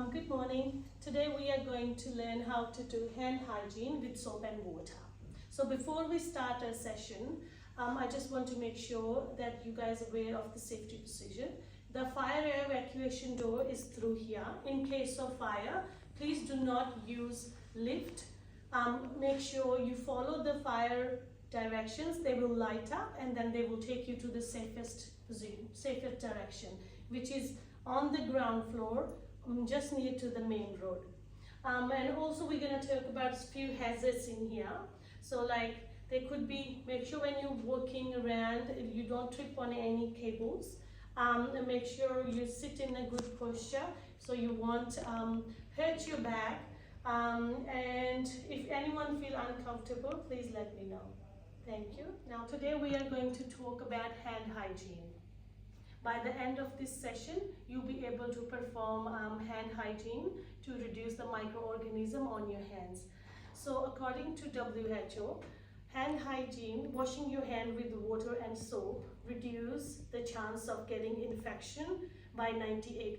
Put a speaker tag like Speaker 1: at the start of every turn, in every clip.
Speaker 1: Good morning. Today we are going to learn how to do hand hygiene with soap and water. So before we start our session, I just want to make sure that you guys are aware of the safety procedure. The fire evacuation door is through here. In case of fire, please do not use lift. Make sure you follow the fire directions. They will light up and then they will take you to the safest direction, which is on the ground floor, just near to the main road. And also we're going to talk about a few hazards in here. So like there could be, make sure when you're walking around you don't trip on any cables, and make sure you sit in a good posture so you won't hurt your back, and if anyone feel uncomfortable, please let me know. Thank you. Now today we are going to talk about hand hygiene. By the end of this session, you'll be able to perform hand hygiene to reduce the microorganism on your hands. So according to WHO, hand hygiene, washing your hand with water and soap, reduce the chance of getting infection by 98%.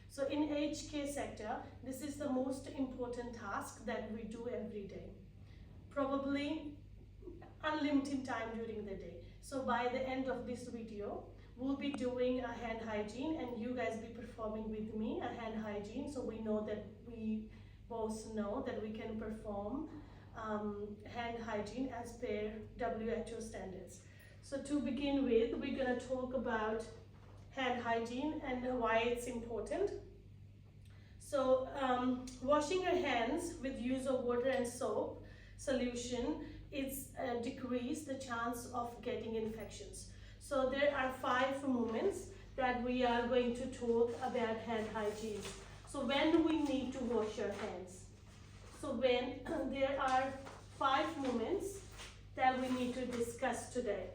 Speaker 1: So in aged care sector, this is the most important task that we do every day. Probably unlimited time during the day. So by the end of this video, we'll be doing a hand hygiene and you guys be performing with me a hand hygiene, so we know that we both know that we can perform hand hygiene as per WHO standards. So to begin with, we're going to talk about hand hygiene and why it's important. So washing your hands with use of water and soap solution is decrease the chance of getting infections. So there are 5 moments that we are going to talk about hand hygiene. So when do we need to wash our hands? So when there are 5 moments that we need to discuss today.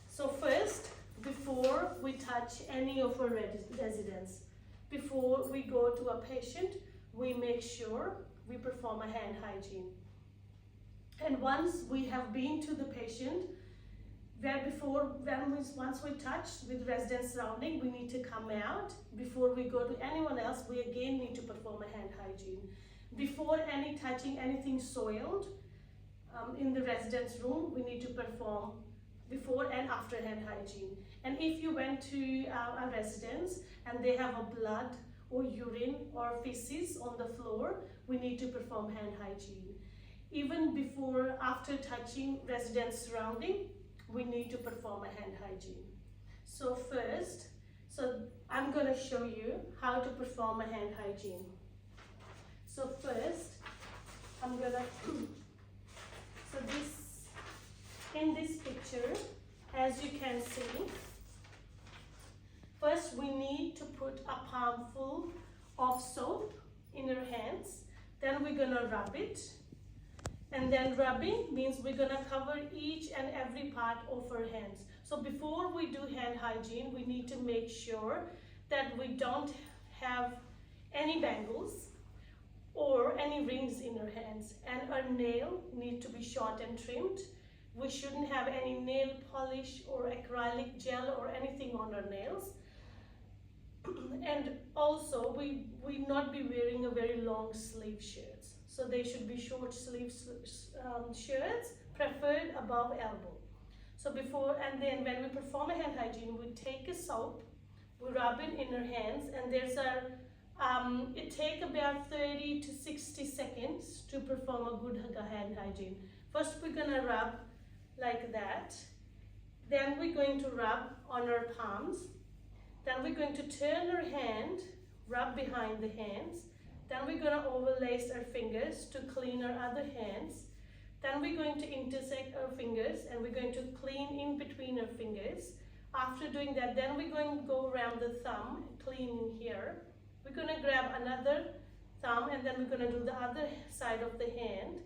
Speaker 1: So first, before we touch any of our residents, before we go to a patient, we make sure we perform a hand hygiene. And once we have been to the patient, once we touch with resident surrounding, we need to come out. Before we go to anyone else, we again need to perform a hand hygiene. Before any touching anything soiled in the resident's room, we need to perform before and after hand hygiene. And if you went to a residence and they have a blood or urine or feces on the floor, we need to perform hand hygiene. Even before, after touching residents surrounding, we need to perform a hand hygiene. So first, I'm going to show you how to perform a hand hygiene. So first, I'm going to, in this picture, as you can see, first we need to put a palmful of soap in your hands, then we're going to rub it. And then rubbing means we're going to cover each and every part of our hands. So before we do hand hygiene, we need to make sure that we don't have any bangles or any rings in our hands. And our nail need to be short and trimmed. We shouldn't have any nail polish or acrylic gel or anything on our nails. And also we not be wearing a very long sleeve shirts. So they should be short sleeve shirts, preferred above elbow. So before and then when we perform a hand hygiene, we take a soap, we rub it in our hands, and there's it takes about 30 to 60 seconds to perform a good hand hygiene. First we're gonna rub like that, then we're going to rub on our palms, then we're going to turn our hand, rub behind the hands, then we're going to overlace our fingers to clean our other hands. Then we're going to intersect our fingers and we're going to clean in between our fingers. After doing that, then we're going to go around the thumb, clean in here. We're going to grab another thumb and then we're going to do the other side of the hand.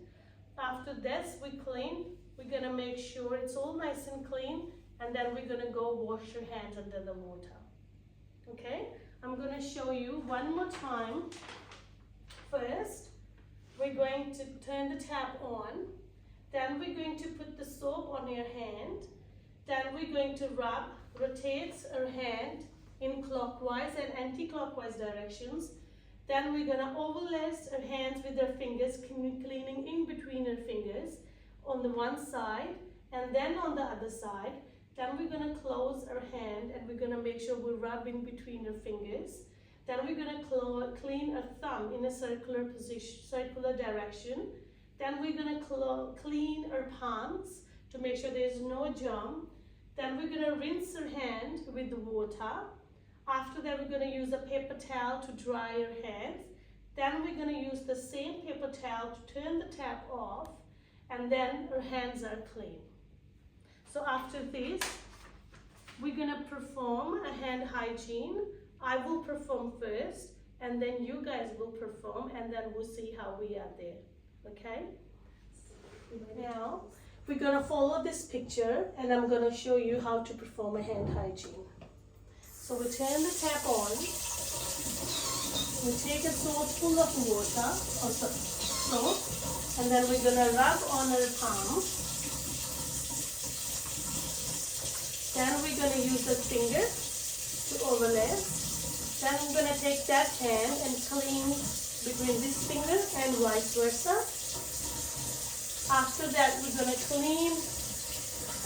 Speaker 1: After this, we clean. We're going to make sure it's all nice and clean, and then we're going to go wash your hands under the water. Okay? I'm going to show you one more time. First, we're going to turn the tap on, then we're going to put the soap on your hand, then we're going to rotate our hand in clockwise and anti-clockwise directions, Then we're gonna overlace our hands with our fingers, cleaning in between our fingers on the one side and then on the other side. Then we're gonna close our hand and we're gonna make sure we're rubbing between our fingers. Then we're gonna clean our thumb in a circular position, circular direction. Then we're gonna clean our palms to make sure there's no germ. Then we're gonna rinse our hand with the water. After that, we're going to use a paper towel to dry our hands. Then we're going to use the same paper towel to turn the tap off, and then our hands are clean. So after this, we're going to perform a hand hygiene. I will perform first, and then you guys will perform, and then we'll see how we are there. Okay? Now, we're going to follow this picture, and I'm going to show you how to perform a hand hygiene. So we turn the tap on, we take a saucepoon of water, or soap, and then we're going to rub on our palm. Then we're going to use the finger to overlay. Then I'm going to take that hand and clean between this finger and vice versa. After that, we're going to clean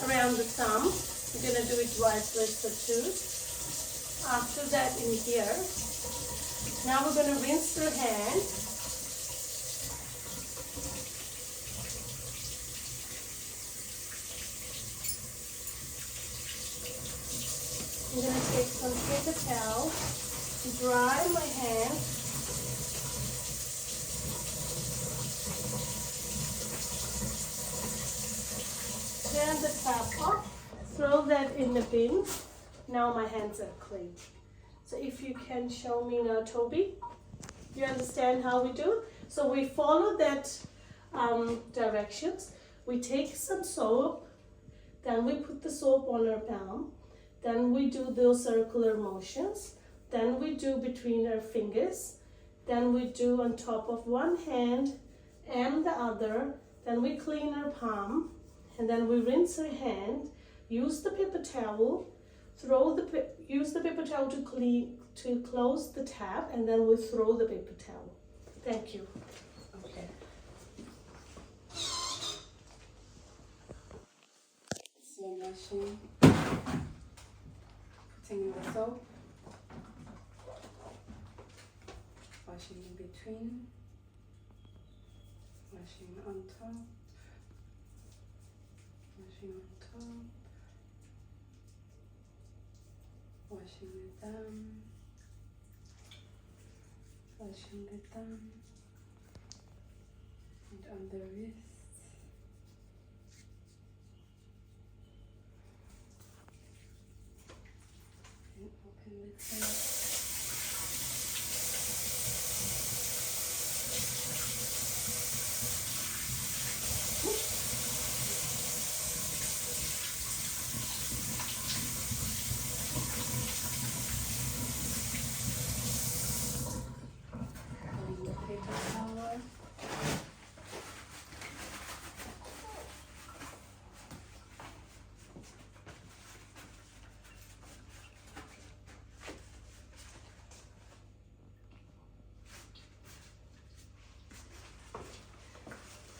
Speaker 1: around the thumb. We're going to do it vice versa too. After that, in here, now we're going to rinse the hand. I'm going to take some paper towel to dry my hand. Turn the tap off, throw that in the bin. Now my hands are clean. So if you can show me now, Toby, you understand how we do? So we follow that directions. We take some soap, then we put the soap on our palm, then we do those circular motions, then we do between our fingers, then we do on top of one hand and the other, then we clean our palm, and then we rinse our hand, use the paper towel, use the paper towel to close the tap, and then we throw the paper towel. Thank you.
Speaker 2: Okay. So washing, putting in the soap, washing in between, washing on top, washing on top. Washing it down, washing it down, and on the wrist, and open the tap.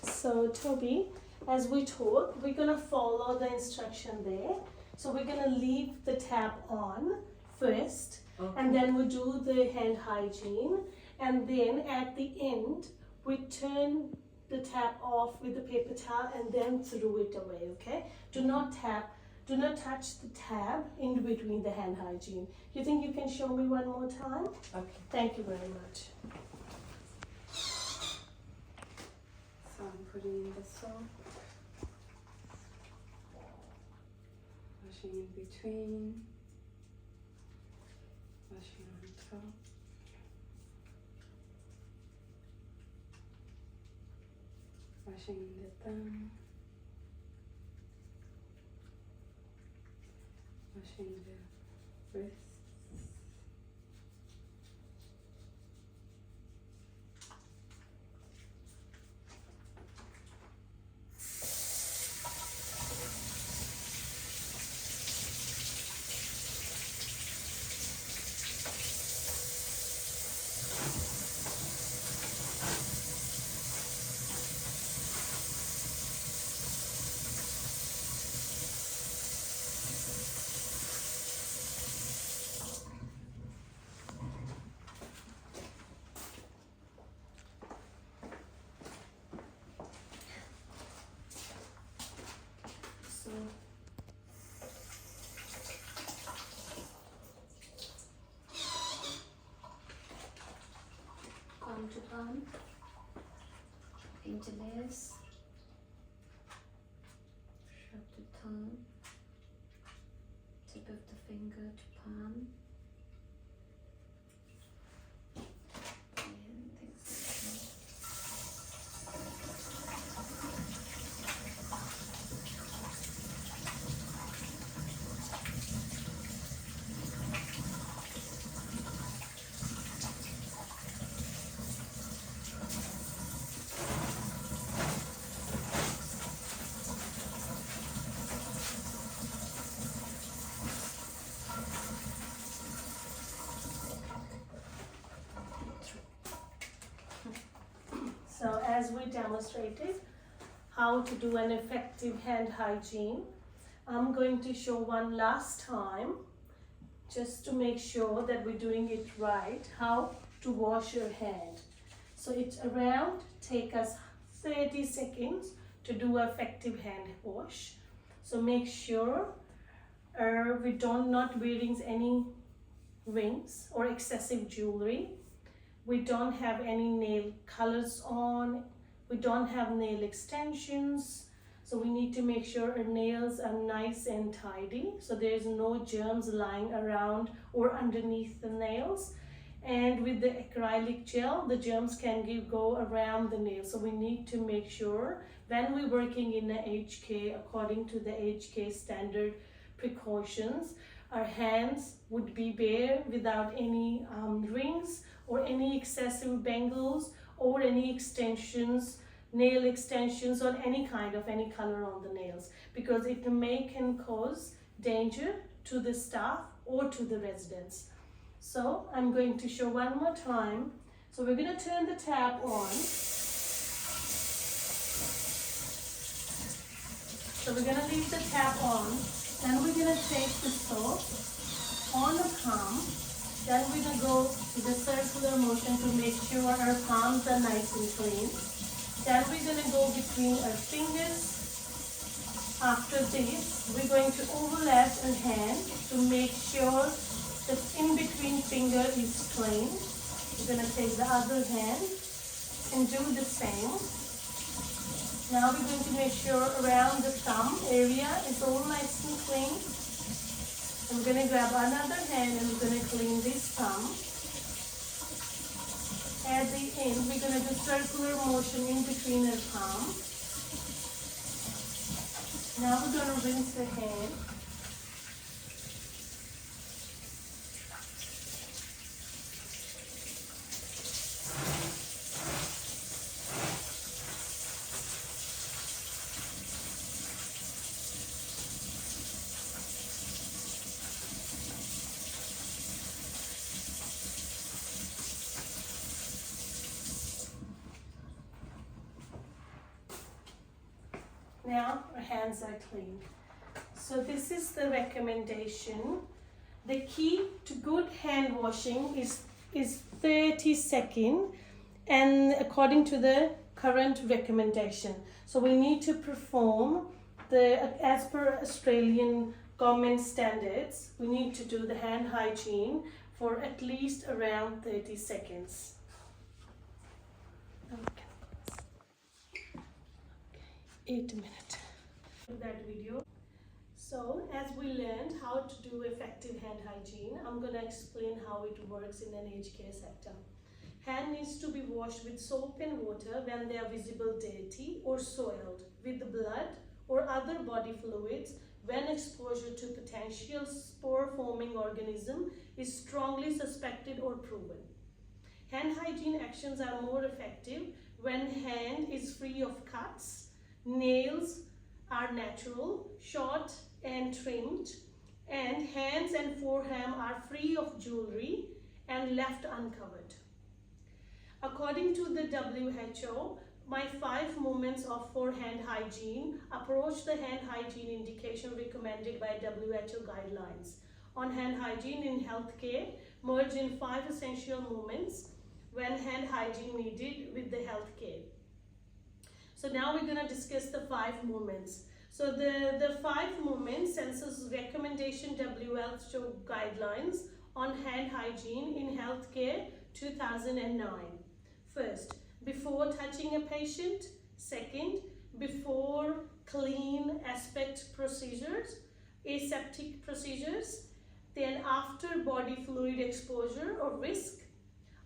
Speaker 1: So Toby, as we talk, we're going to follow the instruction there. So we're going to leave the tap on first, and then we do the hand hygiene, and then at the end we turn the tap off with the paper towel and then throw it away. Okay? Do not touch the tab in between the hand hygiene. You think you can show me one more time?
Speaker 2: Okay.
Speaker 1: Thank you very much.
Speaker 2: So I'm putting in the soap, washing in between, washing on top, washing in the thumb, washing the wrists.
Speaker 3: palm to palm, interlace, shrub to thumb, tip of the finger to palm, and things like that.
Speaker 1: So as we demonstrated how to do an effective hand hygiene, I'm going to show one last time just to make sure that we're doing it right, how to wash your hand. So it's around, take us 30 seconds to do an effective hand wash. So make sure we don't not wearing any rings or excessive jewelry. We don't have any nail colors on. We don't have nail extensions. So we need to make sure our nails are nice and tidy. So there's no germs lying around or underneath the nails. And with the acrylic gel, the germs can go around the nail. So we need to make sure when we're working in a HK, according to the HK standard precautions, our hands would be bare without any rings or any excessive bangles or any extensions, nail extensions or any kind of any color on the nails, because it can cause danger to the staff or to the residents. So I'm going to show one more time. So we're going to turn the tap on. So we're going to leave the tap on. Then we're going to take the soap on the palm. Then we're going to go to the circular motion to make sure our palms are nice and clean. Then we're going to go between our fingers. After this, we're going to overlap our hand to make sure the in-between finger is clean. We're going to take the other hand and do the same. Now we're going to make sure around the thumb area is all nice and clean. I'm going to grab another hand and we're going to clean this thumb. At the end, we're going to do circular motion in between our palm. Now we're going to rinse the hand. Now our hands are clean. So this is the recommendation. The key to good hand washing is 30 seconds, and according to the current recommendation. So we need to perform as per Australian government standards, we need to do the hand hygiene for at least around 30 seconds. Okay. 8 minutes. That video. So as we learned how to do effective hand hygiene, I'm going to explain how it works in an aged care sector. Hand needs to be washed with soap and water when they are visible dirty or soiled, with blood or other body fluids when exposure to potential spore-forming organism is strongly suspected or proven. Hand hygiene actions are more effective when hand is free of cuts, nails are natural, short and trimmed, and hands and forearm are free of jewelry and left uncovered. According to the WHO, my 5 movements for hand hygiene approach the hand hygiene indication recommended by WHO guidelines on hand hygiene in healthcare, merge in 5 essential movements when hand hygiene needed with the healthcare. So now we're going to discuss the 5 movements. So the 5 movements, census recommendation WHO guidelines on hand hygiene in healthcare 2009. First, before touching a patient. Second, before clean aspect procedures, aseptic procedures. Then after body fluid exposure or risk.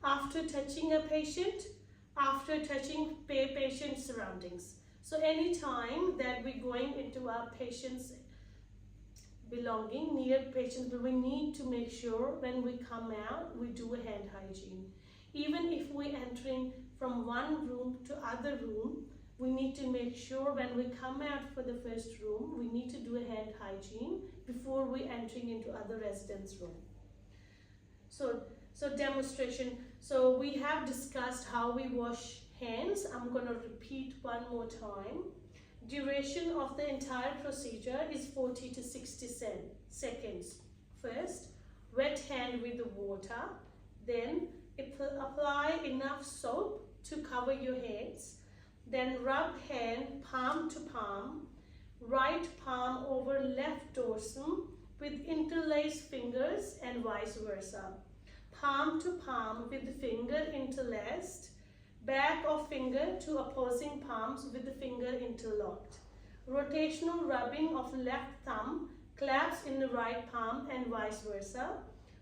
Speaker 1: After touching a patient. After touching patient surroundings. So any time that we're going into our patient's belonging near patients, but we need to make sure when we come out we do a hand hygiene. Even if we're entering from one room to other room, we need to make sure when we come out for the first room, we need to do a hand hygiene before we entering into other residents' room. So demonstration. So we have discussed how we wash hands. I'm going to repeat one more time. Duration of the entire procedure is 40 to 60 seconds. First, wet hand with the water. Then apply enough soap to cover your hands. Then rub hand palm to palm. Right palm over left dorsum with interlaced fingers and vice versa. Palm to palm with the finger interlaced. Back of finger to opposing palms with the finger interlocked. Rotational rubbing of left thumb claps in the right palm and vice versa.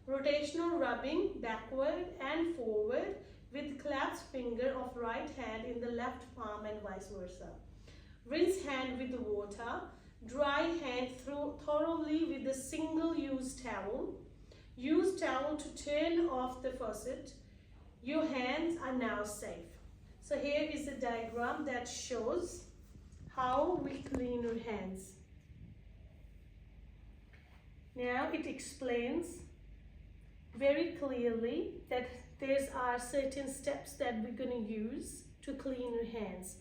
Speaker 1: Rotational rubbing backward and forward with clasped finger of right hand in the left palm and vice versa. Rinse hand with the water. Dry hand thoroughly with a single-use towel. Use towel to turn off the faucet. Your hands are now safe. So here is a diagram that shows how we clean our hands. Now it explains very clearly that there are certain steps that we're going to use to clean our hands.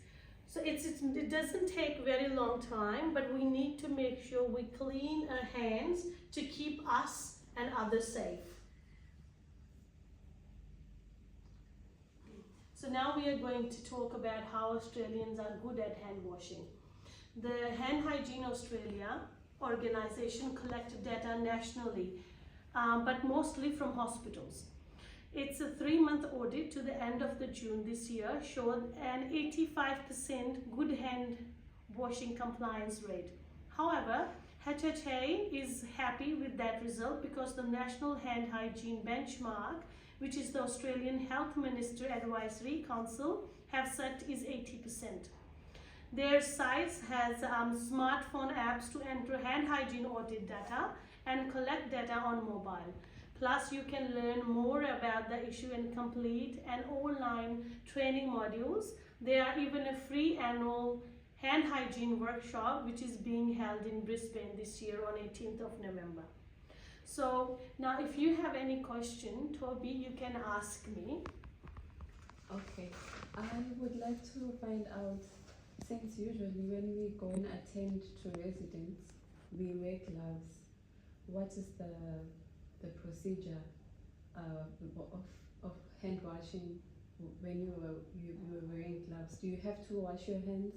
Speaker 1: So it doesn't take very long time, but we need to make sure we clean our hands to keep us and others safe. So now we are going to talk about how Australians are good at hand washing. The Hand Hygiene Australia organization collected data nationally, but mostly from hospitals. It's a 3-month audit to the end of the June this year showed an 85% good hand washing compliance rate. However, HHA is happy with that result because the National Hand Hygiene Benchmark, which is the Australian Health Minister Advisory Council, have set is 80%. Their sites has smartphone apps to enter hand hygiene audit data and collect data on mobile. Plus, you can learn more about the issue and complete an online training modules. There are even a free annual hand hygiene workshop which is being held in Brisbane this year on 18th of November. So now if you have any question, Toby, you can ask me.
Speaker 2: Okay, I would like to find out, since usually when we go and attend to residents, we wear gloves. What is the procedure of hand washing when you were wearing gloves? Do you have to wash your hands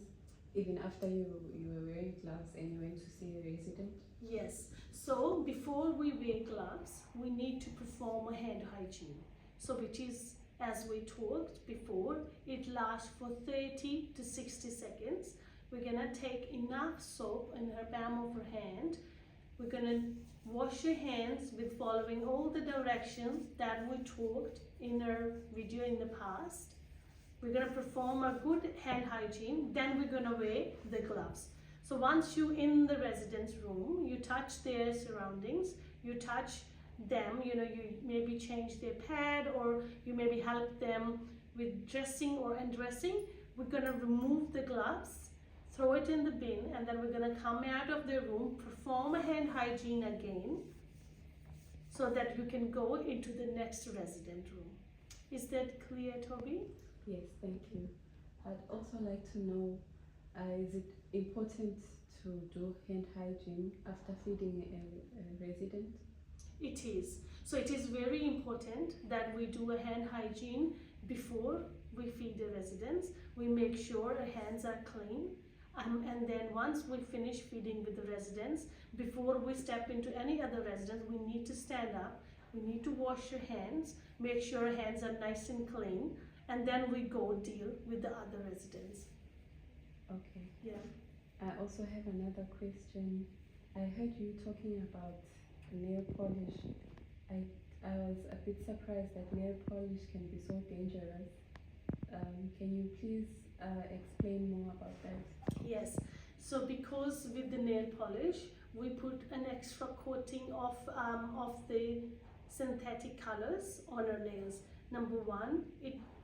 Speaker 2: even after you were wearing gloves and you went to see a resident?
Speaker 1: Yes. So before we wear gloves, we need to perform a hand hygiene. So which is, as we talked before, it lasts for 30 to 60 seconds. We're gonna take enough soap in her palm of her hand. We're gonna wash your hands with following all the directions that we talked in our video in the past. We're gonna perform a good hand hygiene, then we're gonna wear the gloves. So once you're in the resident's room, you touch their surroundings, you touch them, you maybe change their pad or you maybe help them with dressing or undressing. We're gonna remove the gloves, throw it in the bin, and then we're gonna come out of the room, perform a hand hygiene again so that you can go into the next resident room. Is that clear, Toby?
Speaker 2: Yes, thank you. I'd also like to know, is it important to do hand hygiene after feeding a resident?
Speaker 1: It is. So it is very important that we do a hand hygiene before we feed the residents. We make sure our hands are clean. And then once we finish feeding with the residents, before we step into any other resident, we need to stand up. We need to wash your hands, make sure our hands are nice and clean. and then we go deal with the other residents.
Speaker 2: Okay.
Speaker 1: Yeah.
Speaker 2: I also have another question. I heard you talking about nail polish. I was a bit surprised that nail polish can be so dangerous. Can you please explain more about that?
Speaker 1: Yes. So because with the nail polish, we put an extra coating of the synthetic colors on our nails. Number one,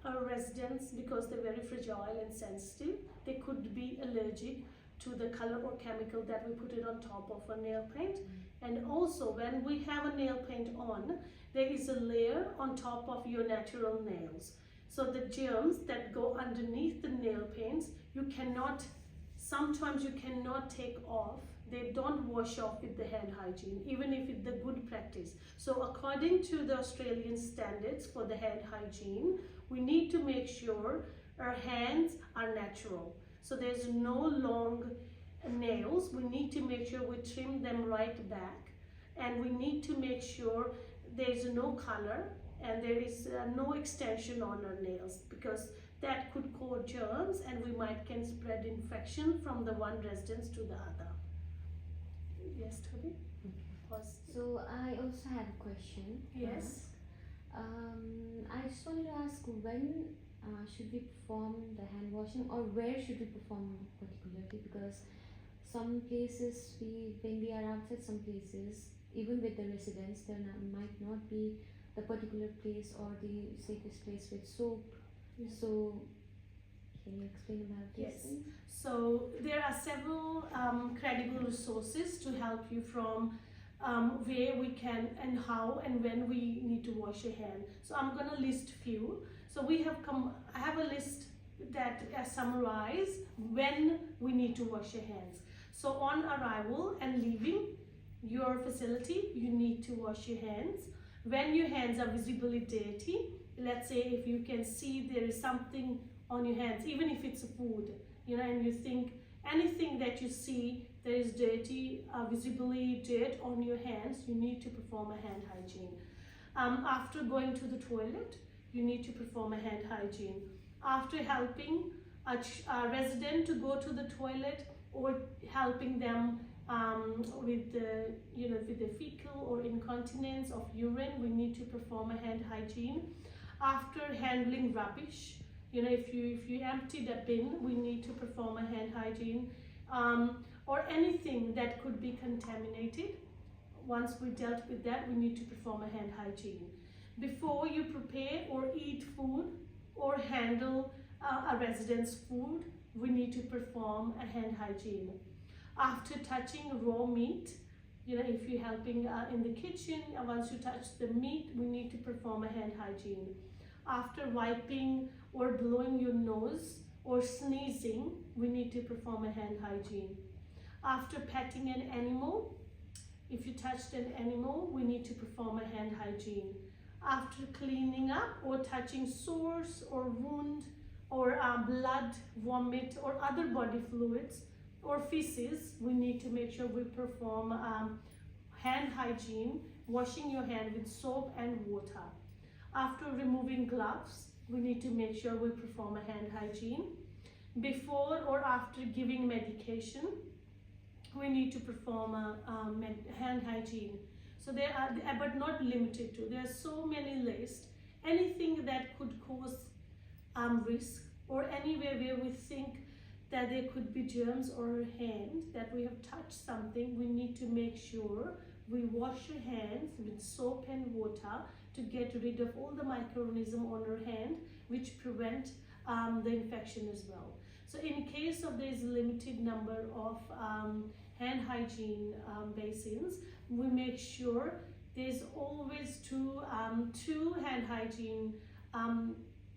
Speaker 1: our residents, because they're very fragile and sensitive, they could be allergic to the color or chemical that we put it on top of a nail paint. And also when we have a nail paint on, there is a layer on top of your natural nails. So the germs that go underneath the nail paints, sometimes you cannot take off. They don't wash off with the hand hygiene, even if it's the good practice. So according to the Australian standards for the hand hygiene, we need to make sure our hands are natural. So there's no long nails. We need to make sure we trim them right back, and we need to make sure there's no color and there is no extension on our nails, because that could cause germs and we can spread infection from the one residence to the other. Yes, Toby? Pause.
Speaker 3: So I also have a question.
Speaker 1: Yes.
Speaker 3: I just wanted to ask, when should we perform the hand washing, or where should we perform particularly? Because some places, when we are outside some places, even with the residents, there might not be the particular place or the safest place with soap.
Speaker 1: Yeah.
Speaker 3: So can you explain about this?
Speaker 1: Yes.
Speaker 3: thing?
Speaker 1: So there are several credible resources to help you from where we can and how and when we need to wash your hand. So I'm going to list few. So I have a list that summarize when we need to wash your hands. So on arrival and leaving your facility, you need to wash your hands. When your hands are visibly dirty, let's say if you can see there is something on your hands, even if it's food, and you think anything that you see there is dirty, visibly dirt on your hands, you need to perform a hand hygiene. After going to the toilet, you need to perform a hand hygiene. After helping a resident to go to the toilet or helping them with the fecal or incontinence of urine, we need to perform a hand hygiene. After handling rubbish, if you empty the bin, we need to perform a hand hygiene. Or anything that could be contaminated. Once we dealt with that, we need to perform a hand hygiene. Before you prepare or eat food or handle a resident's food, we need to perform a hand hygiene. After touching raw meat, if you're helping in the kitchen, once you touch the meat, we need to perform a hand hygiene. After wiping or blowing your nose or sneezing, we need to perform a hand hygiene. After petting an animal, if you touched an animal, we need to perform a hand hygiene. After cleaning up or touching sores or wound or blood, vomit or other body fluids or feces, we need to make sure we perform hand hygiene, washing your hand with soap and water. After removing gloves, we need to make sure we perform a hand hygiene. Before or after giving medication, we need to perform a hand hygiene. So there are, but not limited to, there are so many lists. Anything that could cause risk, or anywhere where we think that there could be germs or hand, that we have touched something, we need to make sure we wash your hands with soap and water to get rid of all the microorganisms on our hand, which prevent the infection as well. So in case of there is a limited number of hand hygiene basins, we make sure there's always two hand hygiene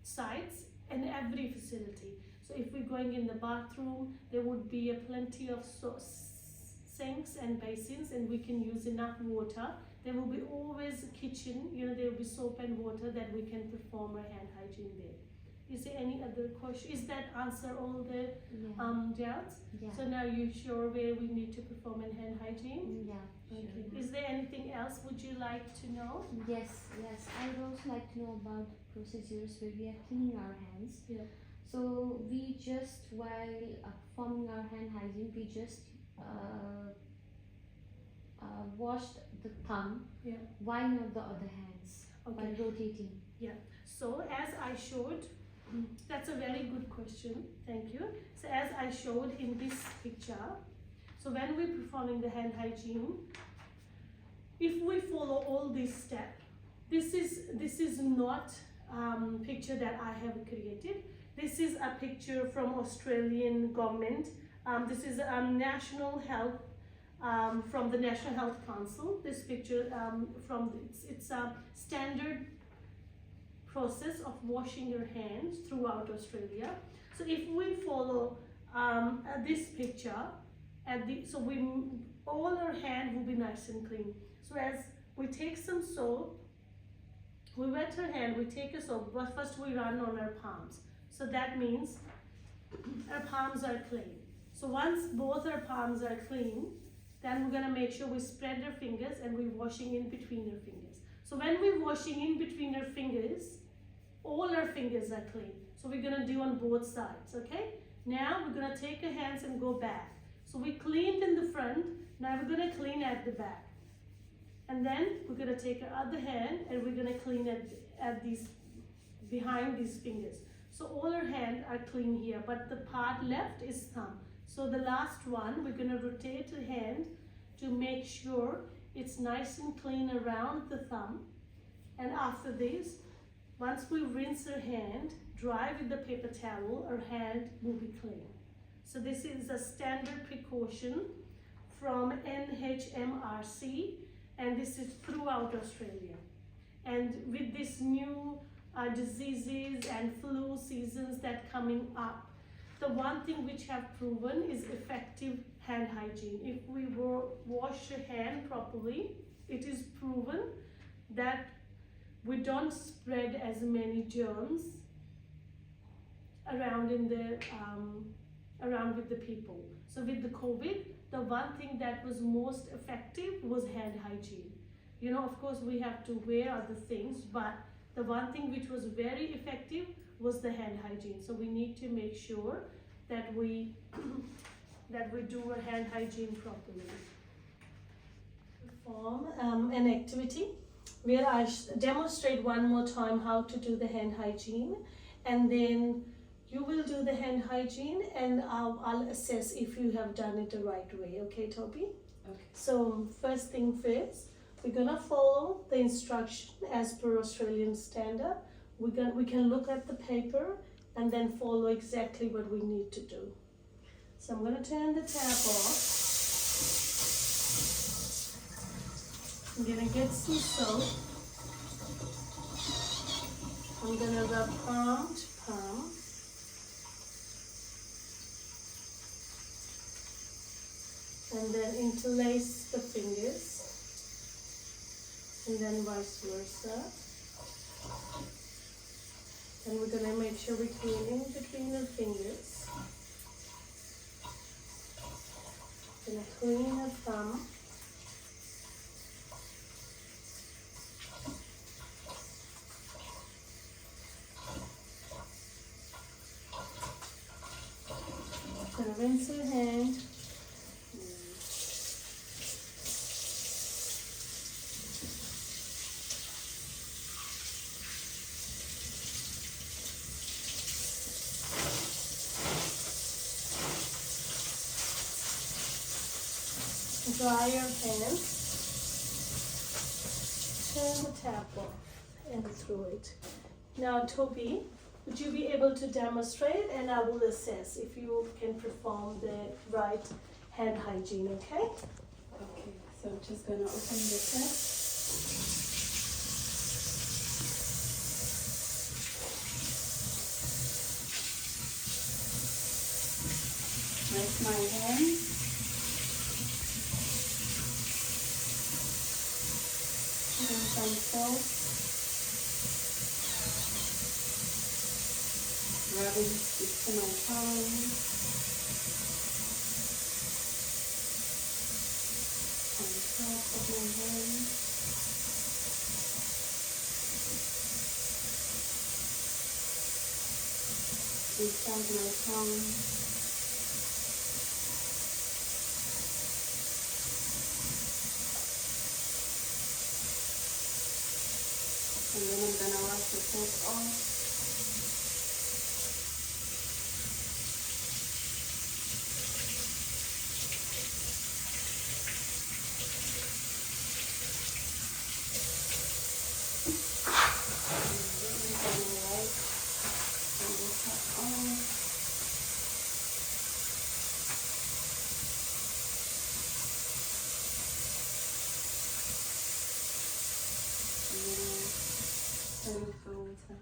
Speaker 1: sites in every facility. So if we're going in the bathroom, there would be plenty of sinks and basins, and we can use enough water. There will be always a kitchen, there will be soap and water that we can perform our hand hygiene there. Is there any other question? Is that answer all the
Speaker 3: Yeah.
Speaker 1: doubts?
Speaker 3: Yeah.
Speaker 1: So now you're sure where we need to perform in hand hygiene?
Speaker 3: Yeah.
Speaker 1: Okay.
Speaker 3: Sure.
Speaker 1: Is there anything else would you like to know?
Speaker 3: Yes. I would also like to know about procedures where we are cleaning our hands.
Speaker 1: Yeah.
Speaker 3: So we just, while performing our hand hygiene, we just washed the thumb.
Speaker 1: Yeah.
Speaker 3: Why not the other hands? By
Speaker 1: Okay.
Speaker 3: rotating.
Speaker 1: So as I showed, that's a very good question. Thank you. So as I showed in this picture, so when we're performing the hand hygiene, if we follow all these steps, this is not picture that I have created. This is a picture from Australian government. This is national health from the National Health Council. This picture it's a standard process of washing your hands throughout Australia. So if we follow this picture, all our hand will be nice and clean. So as we take some soap, we wet our hand, we take a soap, but first we run on our palms. So that means our palms are clean. So once both our palms are clean, then we're gonna make sure we spread our fingers and we're washing in between our fingers. So when we're washing in between our fingers, all our fingers are clean. So we're gonna do on both sides, okay? Now we're gonna take our hands and go back. So we cleaned in the front, now we're gonna clean at the back. And then we're gonna take our other hand and we're gonna clean at these, behind these fingers. So all our hands are clean here, but the part left is thumb. So the last one, we're gonna rotate the hand to make sure it's nice and clean around the thumb. And after this, once we rinse our hand, dry with the paper towel, our hand will be clean. So this is a standard precaution from NHMRC, and this is throughout Australia. And with this new diseases and flu seasons that coming up, the one thing which have proven is effective hand hygiene. If we wash your hand properly, it is proven that we don't spread as many germs around around with the people. So with the COVID, the one thing that was most effective was hand hygiene. You know, of course we have to wear other things, but the one thing which was very effective was the hand hygiene. So we need to make sure that we do our hand hygiene properly. Perform an activity where I demonstrate one more time how to do the hand hygiene, and then you will do the hand hygiene and I'll assess if you have done it the right way. Okay, Toby?
Speaker 2: Okay.
Speaker 1: So first thing first, we're gonna follow the instruction as per Australian standard. We can look at the paper and then follow exactly what we need to do. So I'm gonna turn the tap off. I'm gonna get some soap. I'm gonna rub palm to palm. And then interlace the fingers. And then vice versa. And we're gonna make sure we clean in between the fingers. Gonna clean the thumb. Gonna rinse your hand. Dry your hands, turn the tap off and throw it. Now Toby, would you be able to demonstrate, and I will assess if you can perform the right hand hygiene, okay?
Speaker 2: Okay, so I'm just gonna open the tap. Rinse my hands. Some salt. rubbing it to my tongue, on top of my hand. Inside my tongue. And then I'm gonna wash the soap off. Turn it for water.